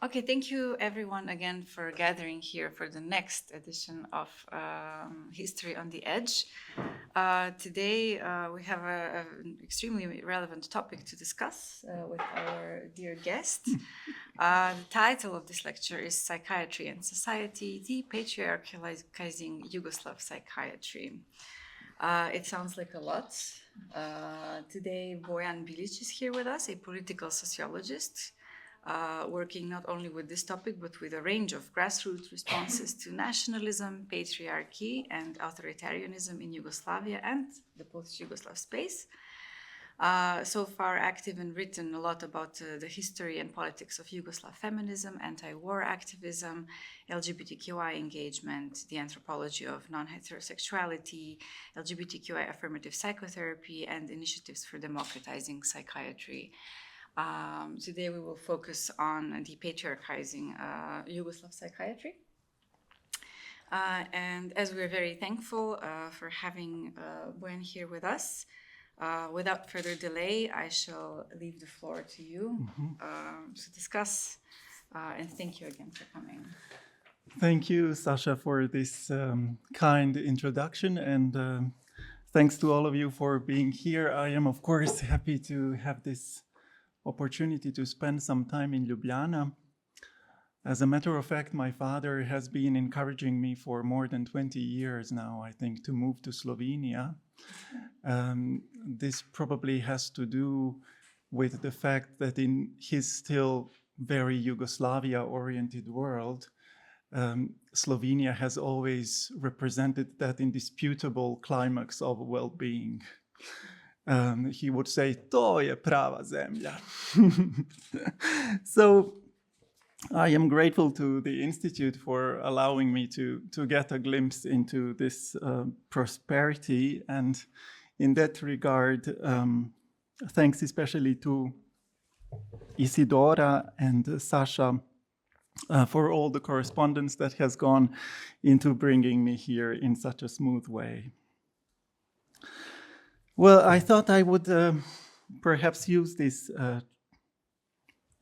Okay, thank you everyone again for gathering here for the next edition of History on the Edge. Today we have an extremely relevant topic to discuss with our dear guest. The title of this lecture is Psychiatry and Society, Depatriarhalizing Yugoslav Psychiatry. It sounds like a lot. Today Bojan Bilić is here with us, a political sociologist, working not only with this topic, but with a range of grassroots responses to nationalism, patriarchy, and authoritarianism in Yugoslavia and the post-Yugoslav space. So far active and written a lot about the history and politics of Yugoslav feminism, anti-war activism, LGBTQI engagement, the anthropology of non-heterosexuality, LGBTQI affirmative psychotherapy, and initiatives for democratizing psychiatry. Today we will focus on depatriarchizing Yugoslav psychiatry. And as we're very thankful for having Bojan here with us, without further delay, I shall leave the floor to you to discuss. And thank you again for coming. Thank you, Sasha, for this kind introduction. And thanks to all of you for being here. I am, of course, happy to have this opportunity to spend some time in Ljubljana. As a matter of fact, my father has been encouraging me for more than 20 years now, I think, to move to Slovenia. This probably has to do with the fact that in his still very Yugoslavia-oriented world, Slovenia has always represented that indisputable climax of well-being. He would say, to je prava zemlja. So I am grateful to the Institute for allowing me to get a glimpse into this prosperity. And in that regard, thanks especially to Isidora and Sasha for all the correspondence that has gone into bringing me here in such a smooth way. Well, I thought I would perhaps use this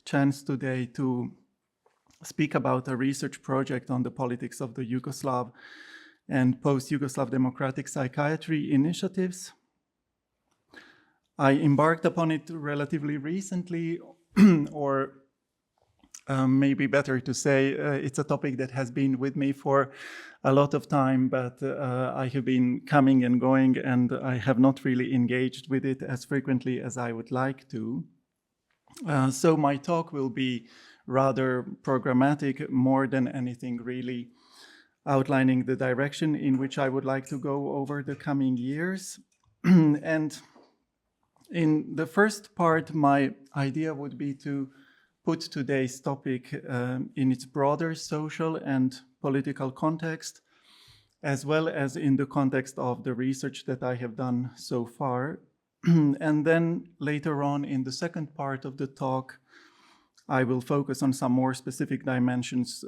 chance today to speak about a research project on the politics of the Yugoslav and post-Yugoslav democratic psychiatry initiatives. I embarked upon it relatively recently, or maybe better to say, it's a topic that has been with me for a lot of time, but I have been coming and going, and I have not really engaged with it as frequently as I would like to. So my talk will be rather programmatic, more than anything really outlining the direction in which I would like to go over the coming years. And in the first part, my idea would be to put today's topic in its broader social and political context, as well as in the context of the research that I have done so far. And then later on in the second part of the talk, I will focus on some more specific dimensions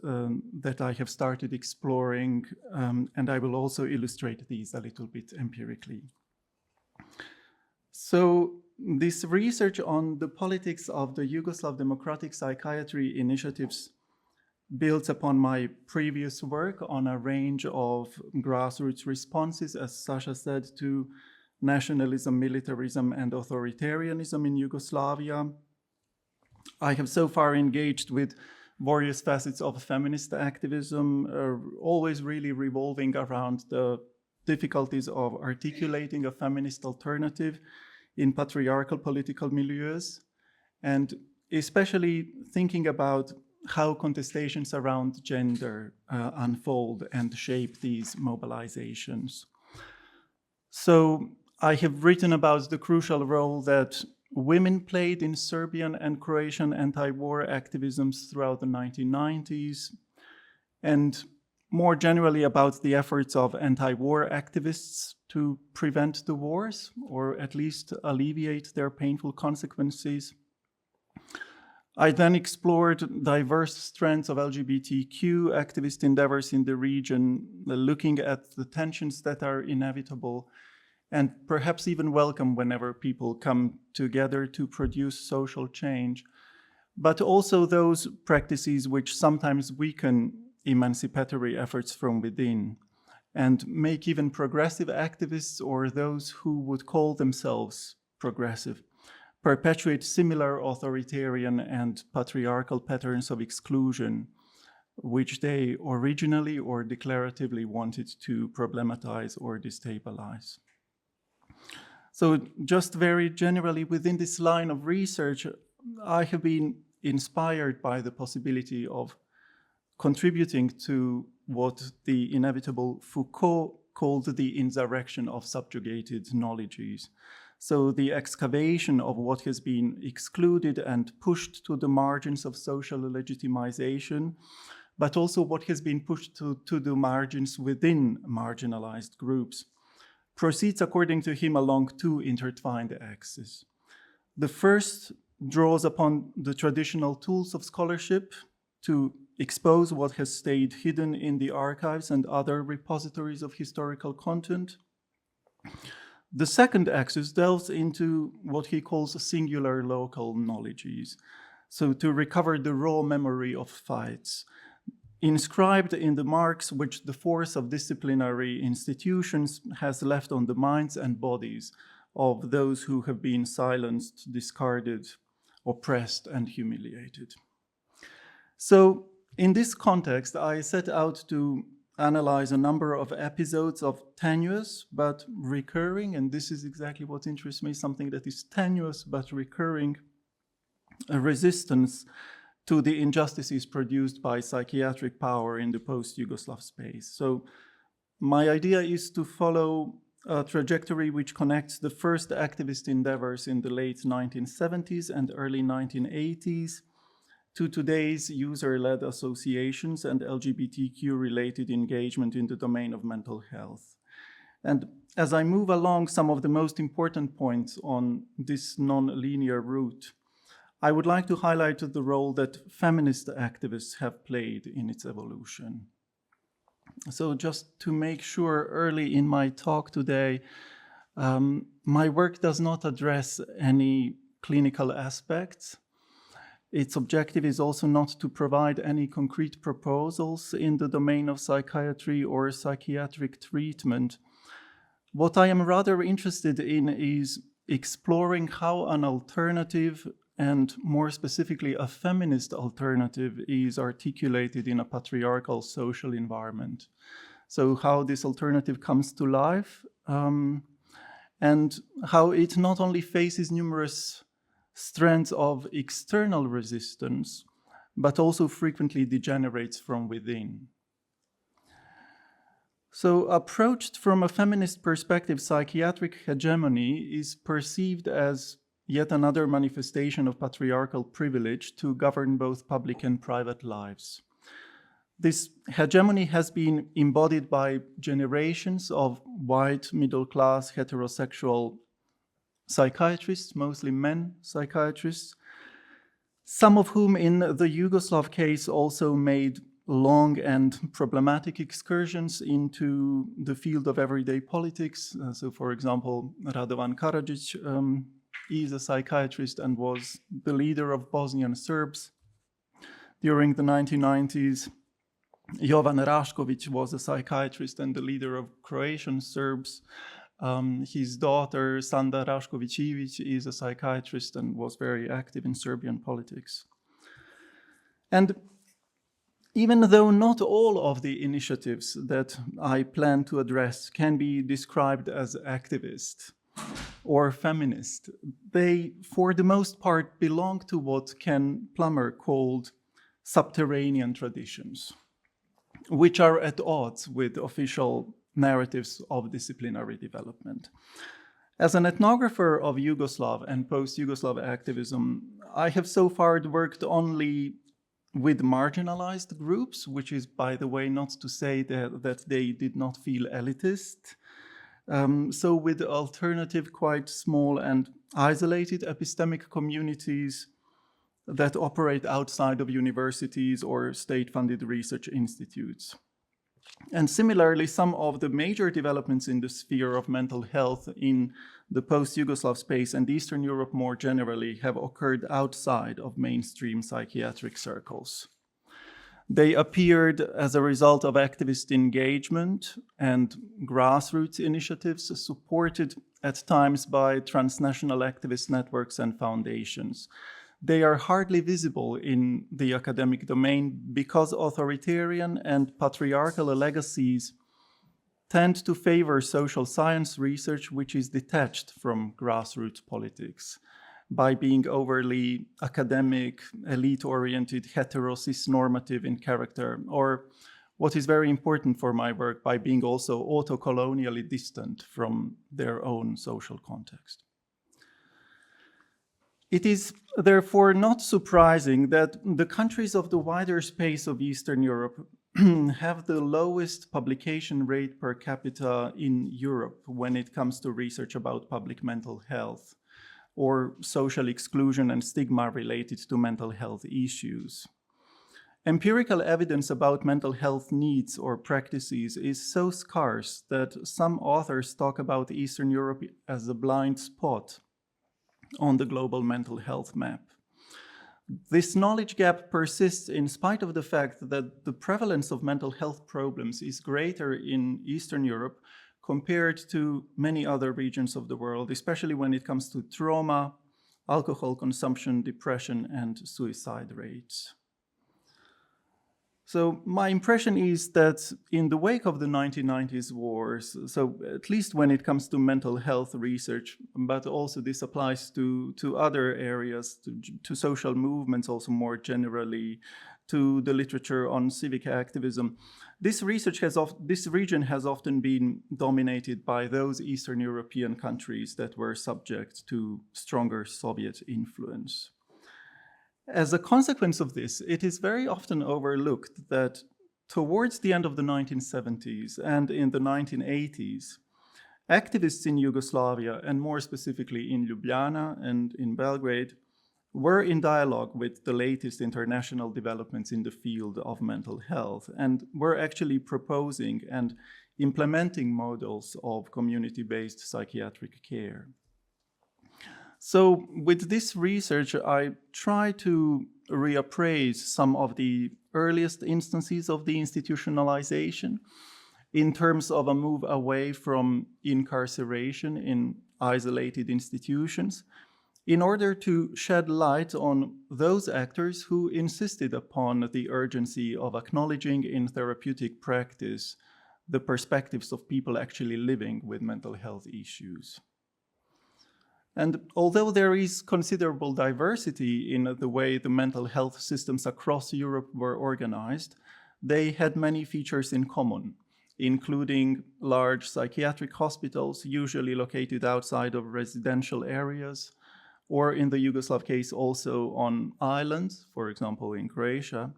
that I have started exploring, and I will also illustrate these a little bit empirically. So this research on the politics of the Yugoslav democratic psychiatry initiatives builds upon my previous work on a range of grassroots responses, as Sasha said, to nationalism, militarism, and authoritarianism in Yugoslavia. I have so far engaged with various facets of feminist activism, always really revolving around the difficulties of articulating a feminist alternative in patriarchal political milieus, and especially thinking about how contestations around gender unfold and shape these mobilizations. So I have written about the crucial role that women played in Serbian and Croatian anti-war activisms throughout the 1990s, and more generally about the efforts of anti-war activists to prevent the wars, or at least alleviate their painful consequences. I then explored diverse strands of LGBTQ activist endeavors in the region, looking at the tensions that are inevitable and perhaps even welcome whenever people come together to produce social change, but also those practices which sometimes weaken emancipatory efforts from within and make even progressive activists or those who would call themselves progressive perpetuate similar authoritarian and patriarchal patterns of exclusion which they originally or declaratively wanted to problematize or destabilize. So just very generally within this line of research, I have been inspired by the possibility of contributing to what the inevitable Foucault called the insurrection of subjugated knowledges. So the excavation of what has been excluded and pushed to the margins of social legitimization, but also what has been pushed to the margins within marginalized groups, proceeds according to him along two intertwined axes. The first draws upon the traditional tools of scholarship to expose what has stayed hidden in the archives and other repositories of historical content. The second axis delves into what he calls singular local knowledges, so to recover the raw memory of fights, inscribed in the marks which the force of disciplinary institutions has left on the minds and bodies of those who have been silenced, discarded, oppressed, and humiliated. So in this context, I set out to analyze a number of episodes of tenuous but recurring, and this is exactly what interests me, something that is tenuous but recurring, a resistance to the injustices produced by psychiatric power in the post-Yugoslav space. So my idea is to follow a trajectory which connects the first activist endeavors in the late 1970s and early 1980s to today's user-led associations and LGBTQ-related engagement in the domain of mental health. And as I move along some of the most important points on this non-linear route, I would like to highlight the role that feminist activists have played in its evolution. So just to make sure early in my talk today, my work does not address any clinical aspects. Its objective is also not to provide any concrete proposals in the domain of psychiatry or psychiatric treatment. What I am rather interested in is exploring how an alternative, and more specifically a feminist alternative, is articulated in a patriarchal social environment. So how this alternative comes to life, and how it not only faces numerous strands of external resistance, but also frequently degenerates from within. So approached from a feminist perspective, psychiatric hegemony is perceived as yet another manifestation of patriarchal privilege to govern both public and private lives. This hegemony has been embodied by generations of white, middle-class, heterosexual psychiatrists, mostly men psychiatrists, some of whom in the Yugoslav case also made long and problematic excursions into the field of everyday politics. So for example, Radovan Karadzic is a psychiatrist and was the leader of Bosnian Serbs during the 1990s. Jovan Rašković was a psychiatrist and the leader of Croatian Serbs. His daughter, Sanda Rašković-Ivić, is a psychiatrist and was very active in Serbian politics. And even though not all of the initiatives that I plan to address can be described as activist or feminist, they, for the most part, belong to what Ken Plummer called subterranean traditions, which are at odds with official narratives of disciplinary development. As an ethnographer of Yugoslav and post-Yugoslav activism, I have so far worked only with marginalized groups, which is, by the way, not to say that they did not feel elitist. So with alternative, quite small and isolated epistemic communities that operate outside of universities or state-funded research institutes. And similarly, some of the major developments in the sphere of mental health in the post-Yugoslav space and Eastern Europe more generally have occurred outside of mainstream psychiatric circles. They appeared as a result of activist engagement and grassroots initiatives supported at times by transnational activist networks and foundations. They are hardly visible in the academic domain because authoritarian and patriarchal legacies tend to favor social science research which is detached from grassroots politics by being overly academic, elite-oriented, hetero-cis-normative in character, or what is very important for my work, by being also auto-colonially distant from their own social context. It is therefore not surprising that the countries of the wider space of Eastern Europe have the lowest publication rate per capita in Europe when it comes to research about public mental health or social exclusion and stigma related to mental health issues. Empirical evidence about mental health needs or practices is so scarce that some authors talk about Eastern Europe as a blind spot on the global mental health map. This knowledge gap persists in spite of the fact that the prevalence of mental health problems is greater in Eastern Europe compared to many other regions of the world, especially when it comes to trauma, alcohol consumption, depression, and suicide rates. So my impression is that in the wake of the 1990s wars, so at least when it comes to mental health research, but also this applies to other areas, to social movements also more generally, to the literature on civic activism, this region has often been dominated by those Eastern European countries that were subject to stronger Soviet influence. As a consequence of this, it is very often overlooked that towards the end of the 1970s and in the 1980s, activists in Yugoslavia, and more specifically in Ljubljana and in Belgrade, were in dialogue with the latest international developments in the field of mental health and were actually proposing and implementing models of community-based psychiatric care. So with this research, I try to reappraise some of the earliest instances of the institutionalization in terms of a move away from incarceration in isolated institutions, in order to shed light on those actors who insisted upon the urgency of acknowledging in therapeutic practice the perspectives of people actually living with mental health issues. And although there is considerable diversity in the way the mental health systems across Europe were organized, they had many features in common, including large psychiatric hospitals, usually located outside of residential areas, or in the Yugoslav case also on islands, for example in Croatia,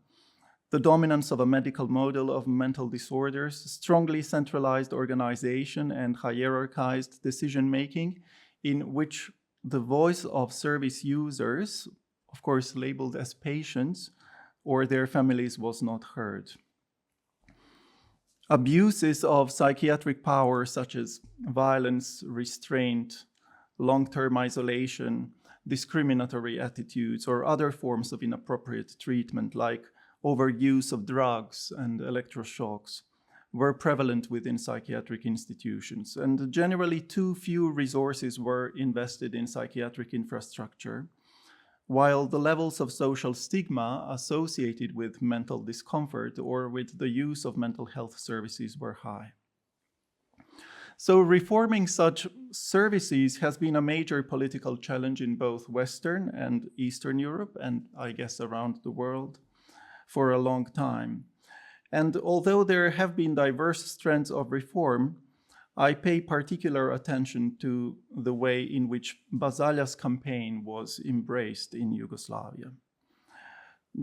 the dominance of a medical model of mental disorders, strongly centralized organization and hierarchized decision-making, in which the voice of service users, of course labeled as patients, or their families was not heard. Abuses of psychiatric power such as violence, restraint, long-term isolation, discriminatory attitudes, or other forms of inappropriate treatment like overuse of drugs and electroshocks were prevalent within psychiatric institutions, and generally too few resources were invested in psychiatric infrastructure, while the levels of social stigma associated with mental discomfort or with the use of mental health services were high. So reforming such services has been a major political challenge in both Western and Eastern Europe, and I guess around the world, for a long time. And although there have been diverse strands of reform, I pay particular attention to the way in which Basalia's campaign was embraced in Yugoslavia.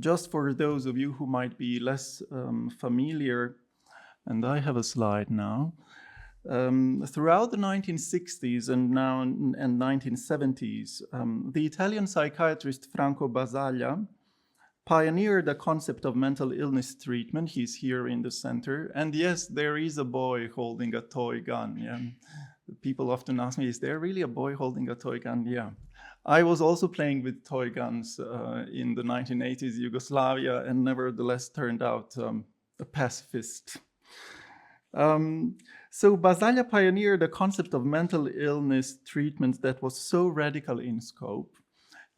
Just for those of you who might be less familiar, and I have a slide now, throughout the 1960s and 1970s, the Italian psychiatrist Franco Basaglia pioneered the concept of mental illness treatment. He's here in the center. And yes, there is a boy holding a toy gun. Yeah. People often ask me, is there really a boy holding a toy gun? Yeah. I was also playing with toy guns in the 1980s Yugoslavia, and nevertheless turned out a pacifist. So Basaglia pioneered a concept of mental illness treatment that was so radical in scope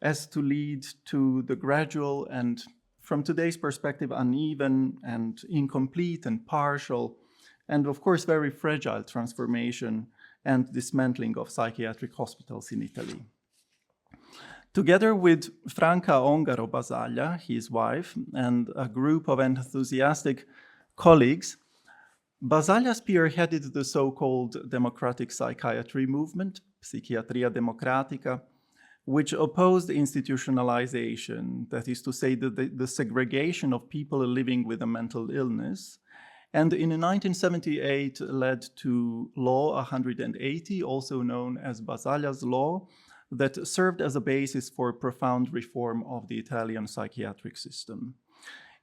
as to lead to the gradual and, from today's perspective, uneven and incomplete and partial, and of course very fragile transformation and dismantling of psychiatric hospitals in Italy. Together with Franca Ongaro Basaglia, his wife, and a group of enthusiastic colleagues, Basaglia spearheaded the so-called democratic psychiatry movement, Psihiatria democratica, which opposed institutionalization, that is to say, the segregation of people living with a mental illness, and in 1978 led to Law 180, also known as Basaglia's Law, that served as a basis for profound reform of the Italian psychiatric system.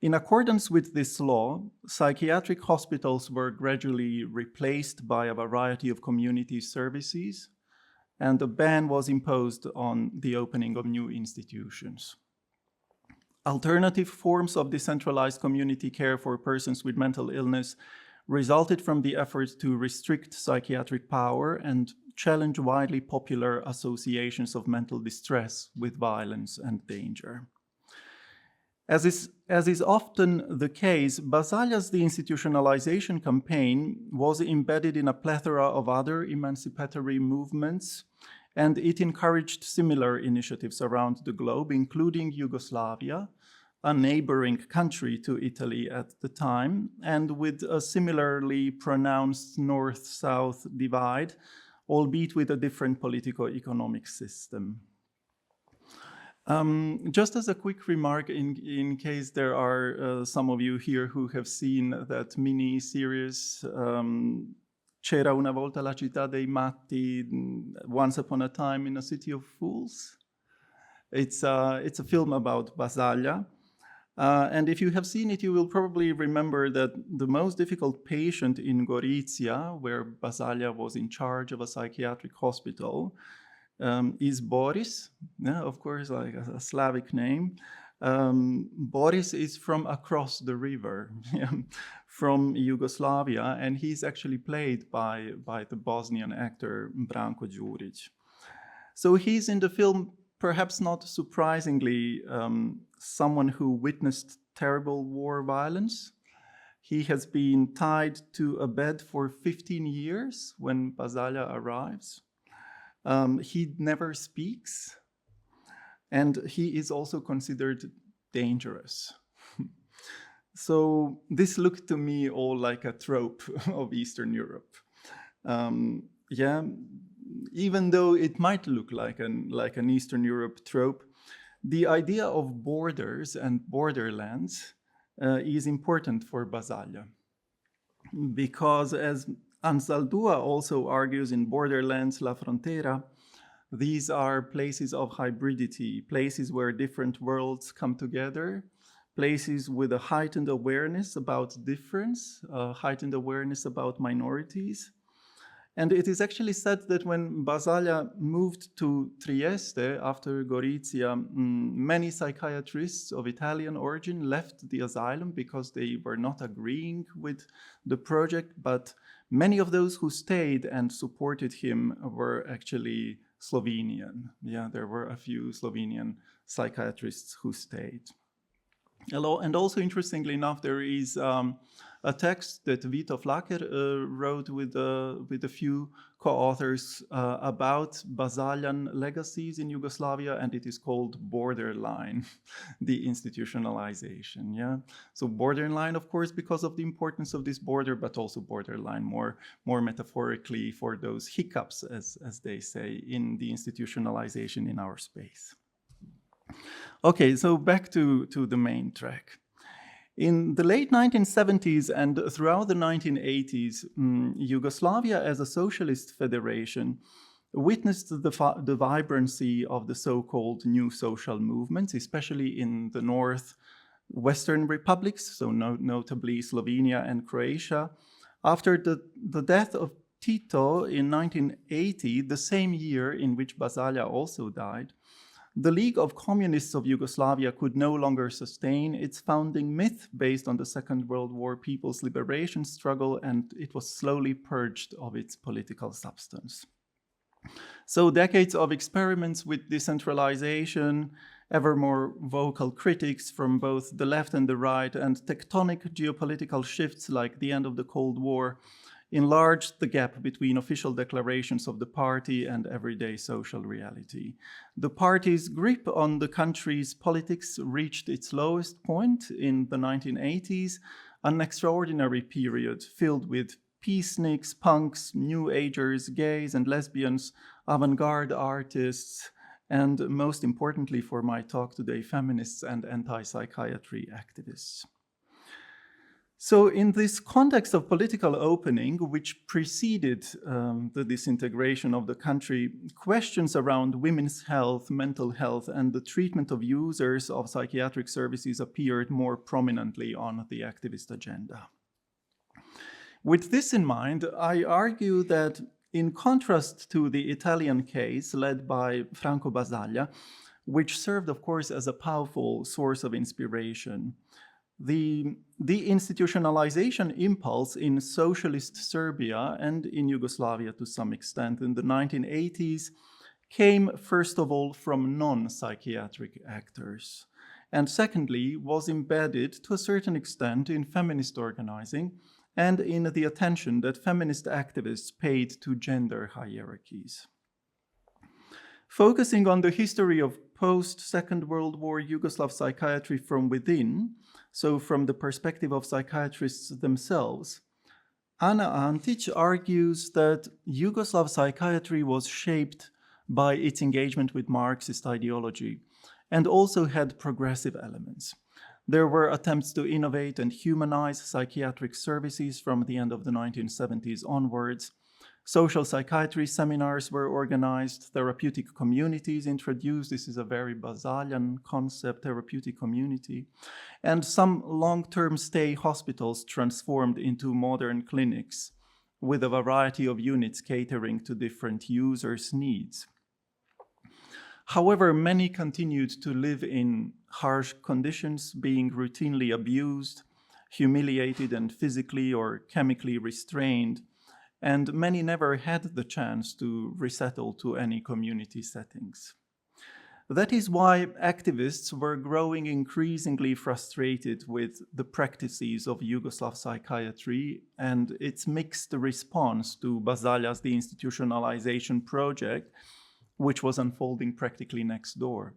In accordance with this law, psychiatric hospitals were gradually replaced by a variety of community services, and a ban was imposed on the opening of new institutions. Alternative forms of decentralized community care for persons with mental illness resulted from the effort to restrict psychiatric power and challenge widely popular associations of mental distress with violence and danger. As is often the case, Basaglia's deinstitutionalization campaign was embedded in a plethora of other emancipatory movements, and it encouraged similar initiatives around the globe, including Yugoslavia, a neighboring country to Italy at the time, and with a similarly pronounced north-south divide, albeit with a different politico-economic system. Just as a quick remark, in case there are some of you here who have seen that mini-series, C'era una volta la città dei matti, Once Upon a Time in a City of Fools. It's a film about Basaglia. And if you have seen it, you will probably remember that the most difficult patient in Gorizia, where Basaglia was in charge of a psychiatric hospital, is Boris, yeah, of course, like a Slavic name. Boris is from across the river, from Yugoslavia, and he's actually played by the Bosnian actor Branko Đurić. So he's in the film, perhaps not surprisingly, someone who witnessed terrible war violence. He has been tied to a bed for 15 years when Basaglia arrives. He never speaks, and he is also considered dangerous. So this looked to me all like a trope of Eastern Europe. Yeah, even though it might look like an Eastern Europe trope, the idea of borders and borderlands is important for Basaglia, because as Anzaldúa also argues in Borderlands, La Frontera, these are places of hybridity, places where different worlds come together, places with a heightened awareness about difference, heightened awareness about minorities. And it is actually said that when Basaglia moved to Trieste after Gorizia, many psychiatrists of Italian origin left the asylum because they were not agreeing with the project, but many of those who stayed and supported him were actually Slovenian. Yeah, there were a few Slovenian psychiatrists who stayed. And also, interestingly enough, there is a text that Vito Flacher wrote with a few co-authors about Basaglian legacies in Yugoslavia, and it is called Borderline, the institutionalization. Yeah, so borderline, of course, because of the importance of this border, but also borderline more metaphorically for those hiccups, as they say, in the institutionalization in our space. Okay, so back to the main track. In the late 1970s and throughout the 1980s, Yugoslavia as a socialist federation witnessed the vibrancy of the so-called new social movements, especially in the north, Western republics, so notably Slovenia and Croatia. After the death of Tito in 1980, the same year in which Basaglia also died, the League of Communists of Yugoslavia could no longer sustain its founding myth based on the Second World War people's liberation struggle, and it was slowly purged of its political substance. So decades of experiments with decentralization, ever more vocal critics from both the left and the right, and tectonic geopolitical shifts like the end of the Cold War enlarged the gap between official declarations of the party and everyday social reality. The party's grip on the country's politics reached its lowest point in the 1980s, an extraordinary period filled with peaceniks, punks, new agers, gays and lesbians, avant-garde artists, and most importantly for my talk today, feminists and anti-psychiatry activists. So in this context of political opening, which preceded the disintegration of the country, questions around women's health, mental health, and the treatment of users of psychiatric services appeared more prominently on the activist agenda. With this in mind, I argue that in contrast to the Italian case led by Franco Basaglia, which served, of course, as a powerful source of inspiration, the institutionalization impulse in socialist Serbia and in Yugoslavia to some extent in the 1980s came first of all from non-psychiatric actors, and secondly was embedded to a certain extent in feminist organizing and in the attention that feminist activists paid to gender hierarchies. Focusing on the history of post-Second World War Yugoslav psychiatry from within, so from the perspective of psychiatrists themselves, Ana Antic argues that Yugoslav psychiatry was shaped by its engagement with Marxist ideology and also had progressive elements. There were attempts to innovate and humanize psychiatric services from the end of the 1970s onwards. Social psychiatry seminars were organized, therapeutic communities introduced. This is a very Basaglian concept, therapeutic community. And some long-term stay hospitals transformed into modern clinics with a variety of units catering to different users' needs. However, many continued to live in harsh conditions, being routinely abused, humiliated, and physically or chemically restrained, and many never had the chance to resettle to any community settings. That is why activists were growing increasingly frustrated with the practices of Yugoslav psychiatry and its mixed response to Basaglia's deinstitutionalization project, which was unfolding practically next door.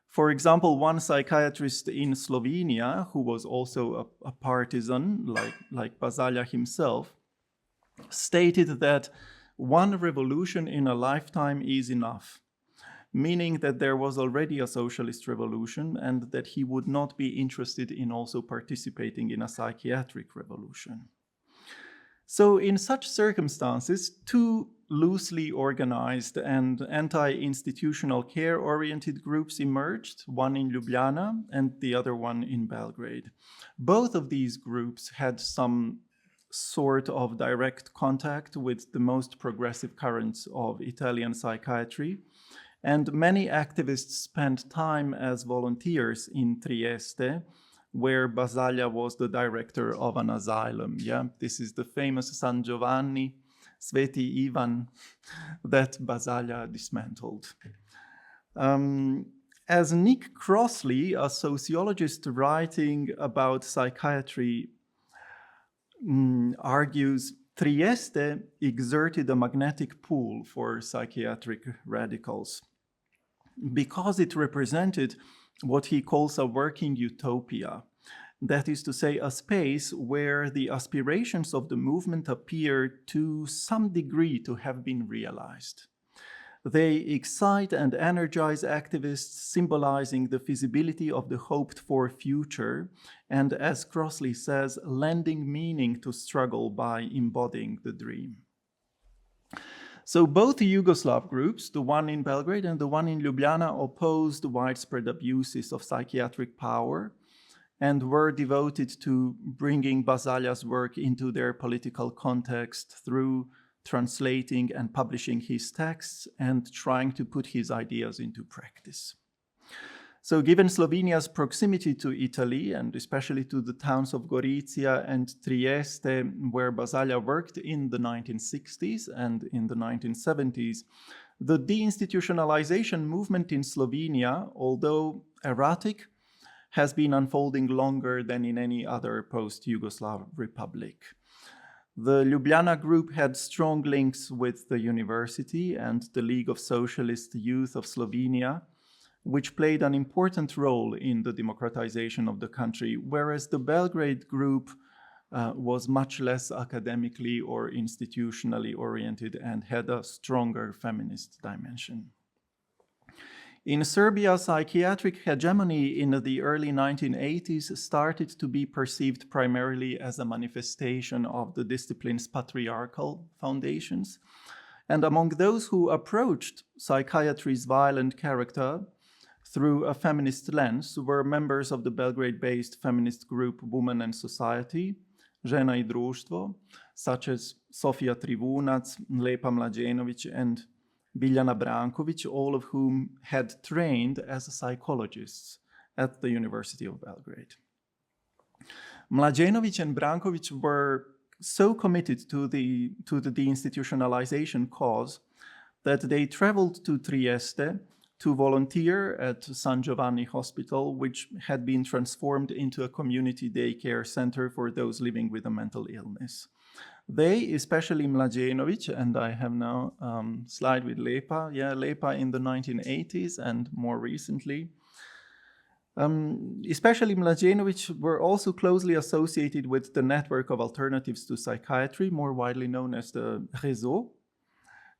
For example, one psychiatrist in Slovenia, who was also a partisan, like Basaglia himself, stated that one revolution in a lifetime is enough, meaning that there was already a socialist revolution and that he would not be interested in also participating in a psychiatric revolution. So in such circumstances, two loosely organized and anti-institutional care-oriented groups emerged, one in Ljubljana and the other one in Belgrade. Both of these groups had some sort of direct contact with the most progressive currents of Italian psychiatry, and many activists spent time as volunteers in Trieste, where Basaglia was the director of an asylum. Yeah, this is the famous San Giovanni, Sveti Ivan, that Basaglia dismantled. As Nick Crossley, a sociologist writing about psychiatry, argues, Trieste exerted a magnetic pull for psychiatric radicals because it represented what he calls a working utopia. That is to say, a space where the aspirations of the movement appear to some degree to have been realized. They excite and energize activists, symbolizing the feasibility of the hoped-for future, and as Crossley says, lending meaning to struggle by embodying the dream. So both Yugoslav groups, the one in Belgrade and the one in Ljubljana, opposed widespread abuses of psychiatric power, and were devoted to bringing Basalia's work into their political context through translating and publishing his texts and trying to put his ideas into practice. So given Slovenia's proximity to Italy, and especially to the towns of Gorizia and Trieste, where Basalia worked in the 1960s and in the 1970s, the deinstitutionalization movement in Slovenia, although erratic, has been unfolding longer than in any other post-Yugoslav republic. The Ljubljana group had strong links with the university and the League of Socialist Youth of Slovenia, which played an important role in the democratization of the country, whereas the Belgrade group was much less academically or institutionally oriented and had a stronger feminist dimension. In Serbia, psychiatric hegemony in the early 1980s started to be perceived primarily as a manifestation of the discipline's patriarchal foundations. And among those who approached psychiatry's violent character through a feminist lens were members of the Belgrade-based feminist group Woman and Society, Žena I društvo, such as Sofia Trivunac, Lepa Mlađenović, and Biljana Branković, all of whom had trained as psychologists at the University of Belgrade. Mlađenović and Branković were so committed to the deinstitutionalization cause that they traveled to Trieste to volunteer at San Giovanni Hospital, which had been transformed into a community daycare center for those living with a mental illness. They, especially Mlađenović, and I have now a slide with Lepa, Lepa in the 1980s and more recently, especially Mlađenović were also closely associated with the network of alternatives to psychiatry, more widely known as the Réseau,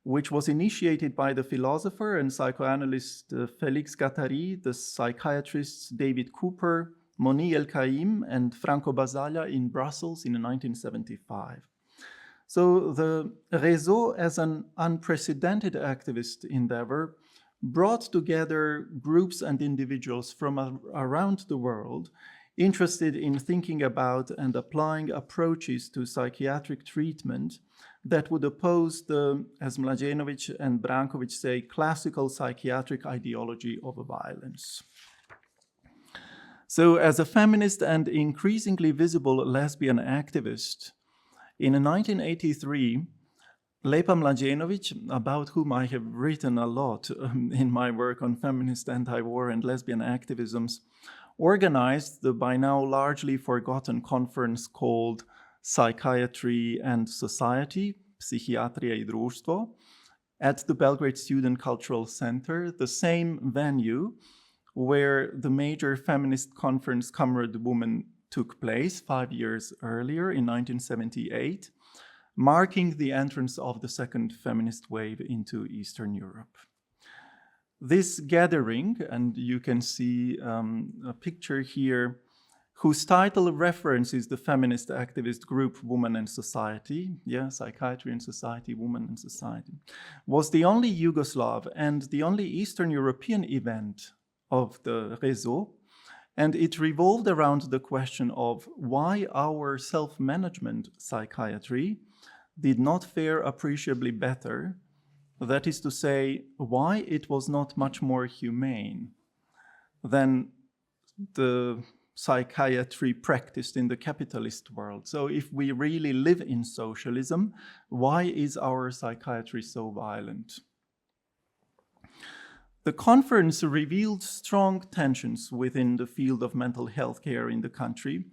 which was initiated by the philosopher and psychoanalyst Félix Guattari, the psychiatrists David Cooper, Moni El-Kaim, and Franco Basaglia in Brussels in 1975. So the Réseau, as an unprecedented activist endeavor, brought together groups and individuals from around the world interested in thinking about and applying approaches to psychiatric treatment that would oppose the, as Mlađenović and Branković say, classical psychiatric ideology of violence. So as a feminist and increasingly visible lesbian activist, in 1983, Lepa Mlađenović, about whom I have written a lot in my work on feminist, anti-war, and lesbian activisms, organized the by now largely forgotten conference called Psychiatry and Society, Psihiatrija I društvo, at the Belgrade Student Cultural Center, the same venue where the major feminist conference Comrade Woman took place 5 years earlier in 1978, marking the entrance of the second feminist wave into Eastern Europe. This gathering, and you can see a picture here, whose title references the feminist activist group Woman and Society, Psychiatry and Society, Woman and Society, was the only Yugoslav and the only Eastern European event of the Réseau, and it revolved around the question of why our self-management psychiatry did not fare appreciably better, that is to say, why it was not much more humane than the psychiatry practiced in the capitalist world. So if we really live in socialism, why is our psychiatry so violent? The conference revealed strong tensions within the field of mental health care in the country.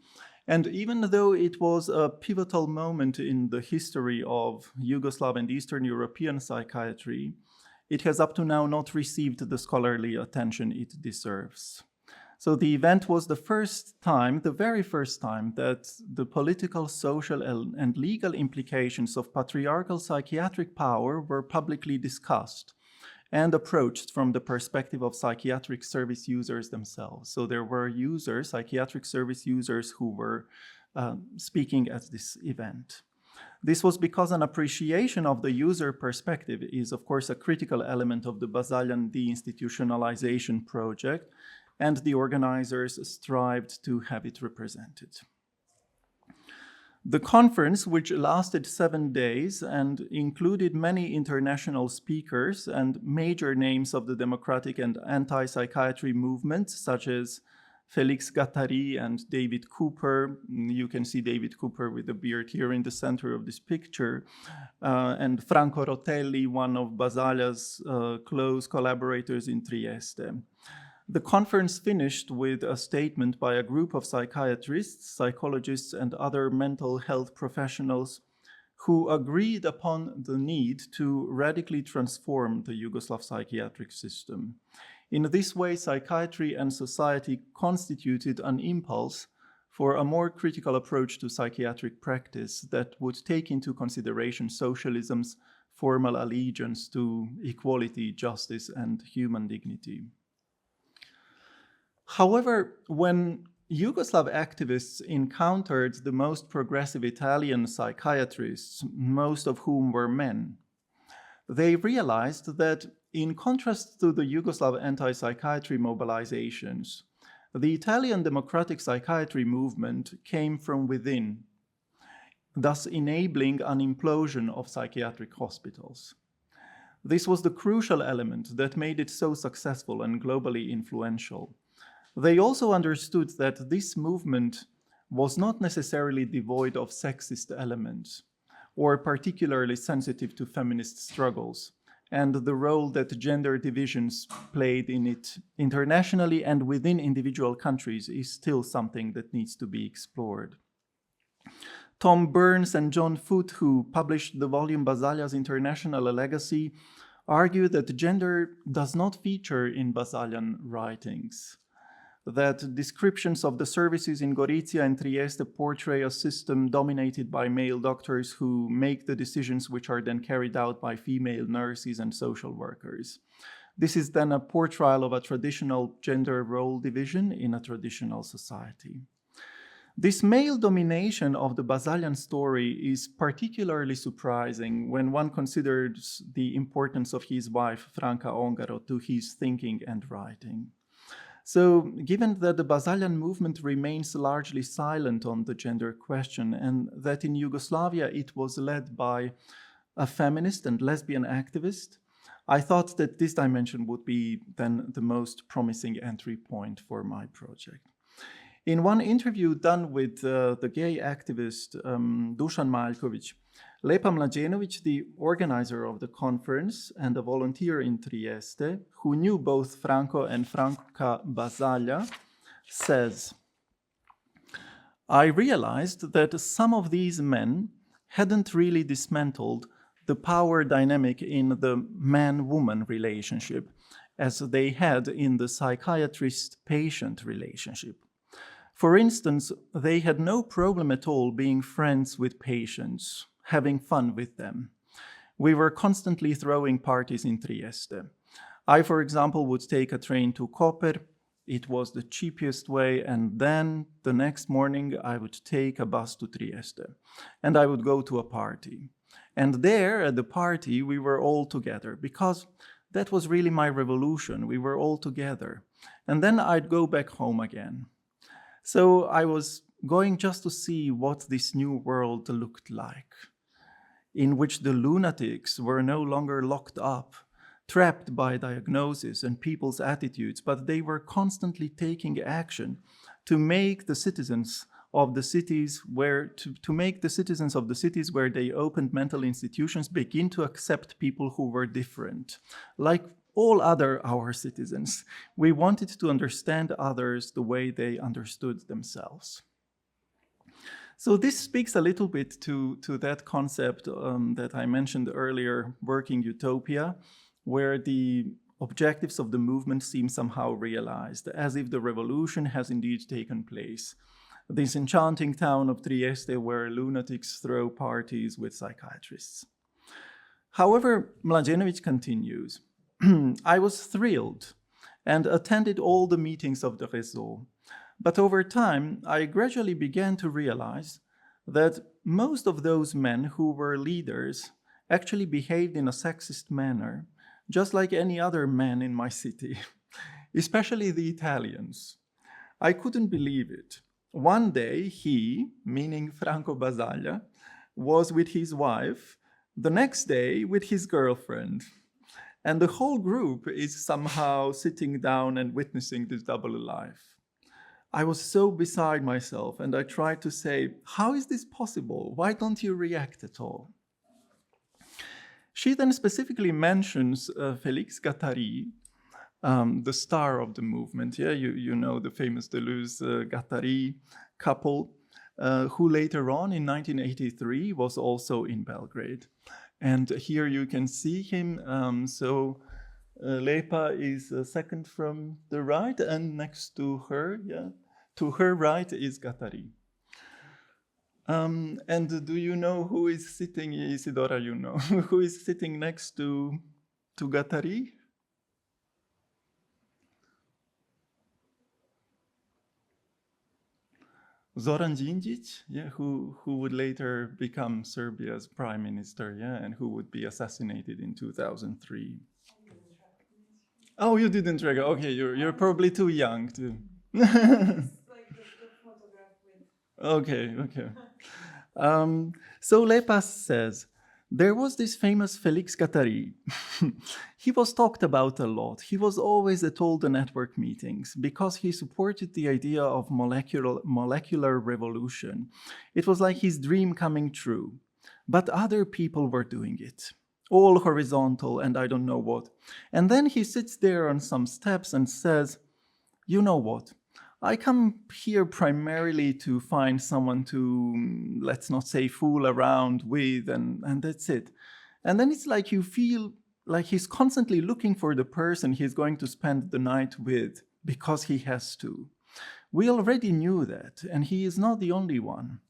And even though it was a pivotal moment in the history of Yugoslav and Eastern European psychiatry, it has up to now not received the scholarly attention it deserves. So the event was the very first time, that the political, social, and legal implications of patriarchal psychiatric power were publicly discussed and approached from the perspective of psychiatric service users themselves. So there were users, psychiatric service users, who were speaking at this event. This was because an appreciation of the user perspective is, of course, a critical element of the Basalian deinstitutionalization project, and the organizers strived to have it represented. The conference, which lasted 7 days and included many international speakers and major names of the democratic and anti-psychiatry movement, such as Félix Guattari and David Cooper. You can see David Cooper with the beard here in the center of this picture. And Franco Rotelli, one of Basaglia's close collaborators in Trieste. The conference finished with a statement by a group of psychiatrists, psychologists, and other mental health professionals who agreed upon the need to radically transform the Yugoslav psychiatric system. In this way, psychiatry and society constituted an impulse for a more critical approach to psychiatric practice that would take into consideration socialism's formal allegiance to equality, justice, and human dignity. However, when Yugoslav activists encountered the most progressive Italian psychiatrists, most of whom were men, they realized that in contrast to the Yugoslav anti-psychiatry mobilizations, the Italian democratic psychiatry movement came from within, thus enabling an implosion of psychiatric hospitals. This was the crucial element that made it so successful and globally influential. They also understood that this movement was not necessarily devoid of sexist elements or particularly sensitive to feminist struggles and the role that gender divisions played in it internationally and within individual countries is still something that needs to be explored. Tom Burns and John Foote, who published the volume Basaglia's International Legacy, argue that gender does not feature in Basaglian writings, that descriptions of the services in Gorizia and Trieste portray a system dominated by male doctors who make the decisions which are then carried out by female nurses and social workers. This is then a portrayal of a traditional gender role division in a traditional society. This male domination of the Basaglian story is particularly surprising when one considers the importance of his wife, Franca Ongaro, to his thinking and writing. So, given that the Basaglian movement remains largely silent on the gender question and that in Yugoslavia it was led by a feminist and lesbian activist, I thought that this dimension would be then the most promising entry point for my project. In one interview done with the gay activist Dusan Maljković, Lepa Mlađenović, the organizer of the conference and a volunteer in Trieste, who knew both Franco and Franca Basaglia, says, "I realized that some of these men hadn't really dismantled the power dynamic in the man-woman relationship as they had in the psychiatrist-patient relationship. For instance, they had no problem at all being friends with patients, having fun with them. We were constantly throwing parties in Trieste. I, for example, would take a train to Koper. It was the cheapest way, and then the next morning I would take a bus to Trieste, and I would go to a party. And there, at the party, we were all together, because that was really my revolution. We were all together. And then I'd go back home again. So I was going just to see what this new world looked like, in which the lunatics were no longer locked up, trapped by diagnosis and people's attitudes, but they were constantly taking action to make the citizens of the cities where they opened mental institutions begin to accept people who were different, like all other our citizens. We wanted to understand others the way they understood themselves." So this speaks a little bit to that concept that I mentioned earlier, working utopia, where the objectives of the movement seem somehow realized, as if the revolution has indeed taken place. This enchanting town of Trieste where lunatics throw parties with psychiatrists. However, Mlađenović continues, "I was thrilled and attended all the meetings of the réseau. But over time, I gradually began to realize that most of those men who were leaders actually behaved in a sexist manner, just like any other man in my city. especially the Italians. I couldn't believe it. One day he, meaning Franco Basaglia, was with his wife, the next day with his girlfriend. And the whole group is somehow sitting down and witnessing this double life. I was so beside myself, and I tried to say, how is this possible? Why don't you react at all? She then specifically mentions Félix Guattari, the star of the movement. Yeah, you know the famous Deleuze-Guattari couple, who later on in 1983 was also in Belgrade. And here you can see him. Lepa is second from the right, and next to her, to her right is Guattari. And do you know who is sitting, Isidora, you know, who is sitting next to Guattari? Zoran Đinđić, who would later become Serbia's prime minister, and who would be assassinated in 2003. Oh, you didn't recognize? Okay, you're probably too young to. Okay. So Lepa says, there was this famous Félix Guattari. He was talked about a lot. He was always at all the network meetings because he supported the idea of molecular revolution. It was like his dream coming true. But other people were doing it, all horizontal and I don't know what. And then he sits there on some steps and says, you know what? I come here primarily to find someone to, let's not say, fool around with, and that's it. And then it's like you feel like he's constantly looking for the person he's going to spend the night with because he has to. We already knew that, and he is not the only one.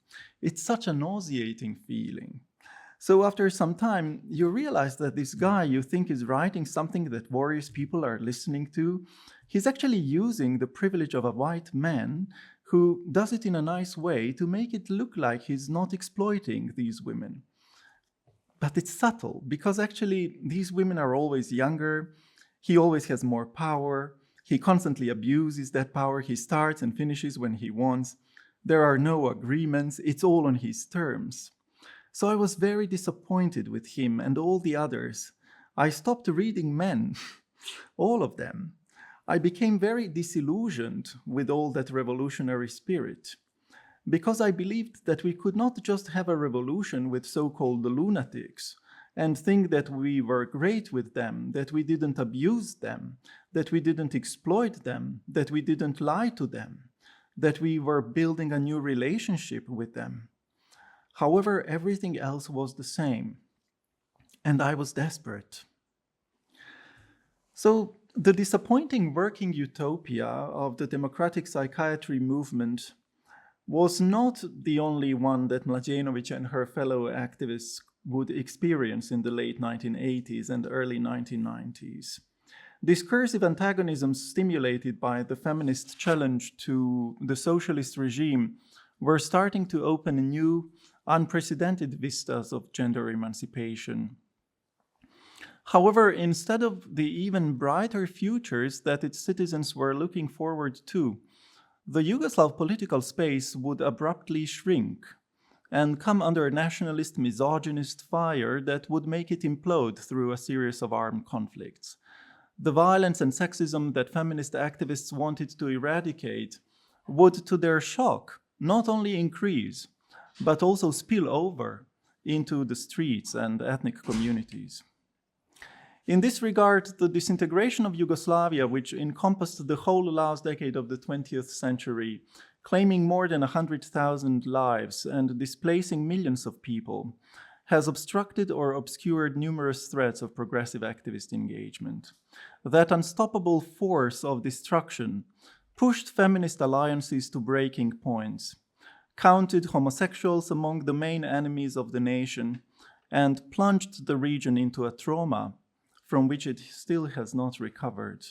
It's such a nauseating feeling. So after some time, you realize that this guy you think is writing something that various people are listening to, he's actually using the privilege of a white man who does it in a nice way to make it look like he's not exploiting these women. But it's subtle, because actually these women are always younger, he always has more power, he constantly abuses that power, he starts and finishes when he wants, there are no agreements, it's all on his terms. So I was very disappointed with him and all the others. I stopped reading men, all of them. I became very disillusioned with all that revolutionary spirit, because I believed that we could not just have a revolution with so-called lunatics and think that we were great with them, that we didn't abuse them, that we didn't exploit them, that we didn't lie to them, that we were building a new relationship with them. However, everything else was the same, and I was desperate. So the disappointing working utopia of the democratic psychiatry movement was not the only one that Mlađenović and her fellow activists would experience in the late 1980s and early 1990s. Discursive antagonisms stimulated by the feminist challenge to the socialist regime were starting to open new, unprecedented vistas of gender emancipation. However, instead of the even brighter futures that its citizens were looking forward to, the Yugoslav political space would abruptly shrink and come under nationalist, misogynist fire that would make it implode through a series of armed conflicts. The violence and sexism that feminist activists wanted to eradicate would, to their shock, not only increase, but also spill over into the streets and ethnic communities. In this regard, the disintegration of Yugoslavia, which encompassed the whole last decade of the 20th century, claiming more than 100,000 lives and displacing millions of people, has obstructed or obscured numerous threads of progressive activist engagement. That unstoppable force of destruction pushed feminist alliances to breaking points, counted homosexuals among the main enemies of the nation, and plunged the region into a trauma from which it still has not recovered.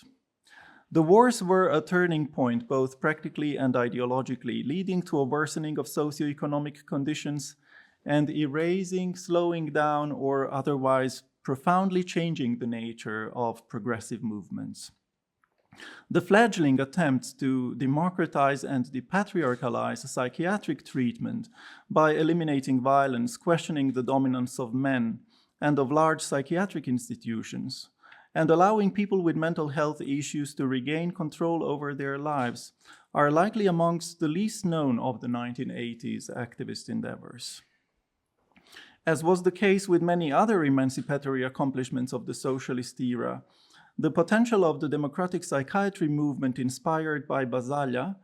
The wars were a turning point, both practically and ideologically, leading to a worsening of socioeconomic conditions and erasing, slowing down, or otherwise profoundly changing the nature of progressive movements. The fledgling attempts to democratize and depatriarchalize psychiatric treatment by eliminating violence, questioning the dominance of men and of large psychiatric institutions, and allowing people with mental health issues to regain control over their lives are likely amongst the least known of the 1980s activist endeavors. As was the case with many other emancipatory accomplishments of the socialist era, the potential of the democratic psychiatry movement inspired by Basaglia,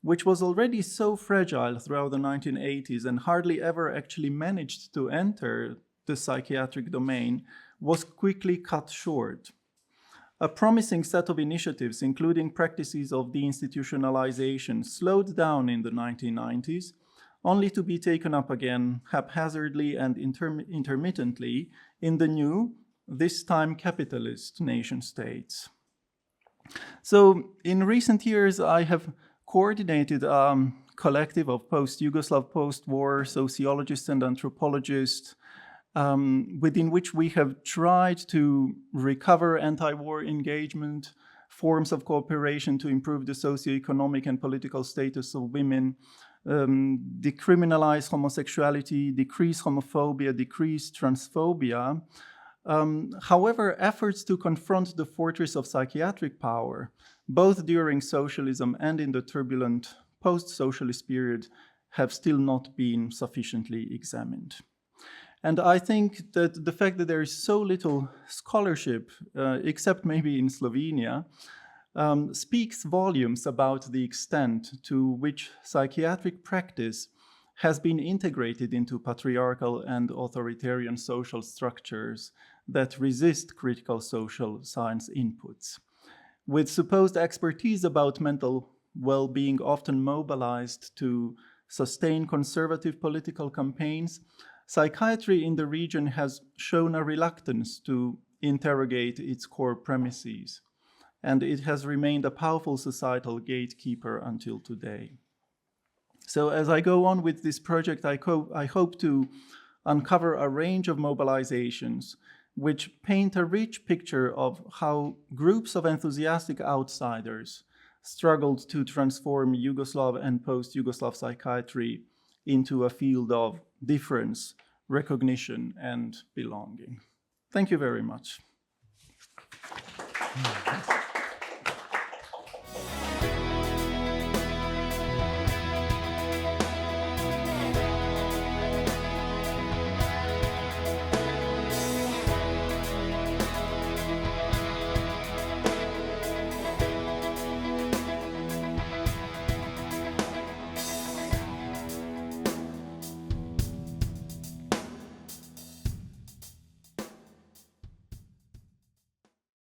which was already so fragile throughout the 1980s and hardly ever actually managed to enter the psychiatric domain, was quickly cut short. A promising set of initiatives, including practices of deinstitutionalization, slowed down in the 1990s, only to be taken up again haphazardly and intermittently in the new, this time capitalist nation states. So in recent years, I have coordinated a collective of post-Yugoslav, post-war sociologists and anthropologists within which we have tried to recover anti-war engagement, forms of cooperation to improve the socioeconomic and political status of women, decriminalize homosexuality, decrease homophobia, decrease transphobia. However, efforts to confront the fortress of psychiatric power, both during socialism and in the turbulent post-socialist period, have still not been sufficiently examined. And I think that the fact that there is so little scholarship, except maybe in Slovenia, speaks volumes about the extent to which psychiatric practice has been integrated into patriarchal and authoritarian social structures that resist critical social science inputs. With supposed expertise about mental well-being often mobilized to sustain conservative political campaigns, psychiatry in the region has shown a reluctance to interrogate its core premises, and it has remained a powerful societal gatekeeper until today. So as I go on with this project, I hope to uncover a range of mobilizations which paint a rich picture of how groups of enthusiastic outsiders struggled to transform Yugoslav and post-Yugoslav psychiatry into a field of difference, recognition, and belonging. Thank you very much.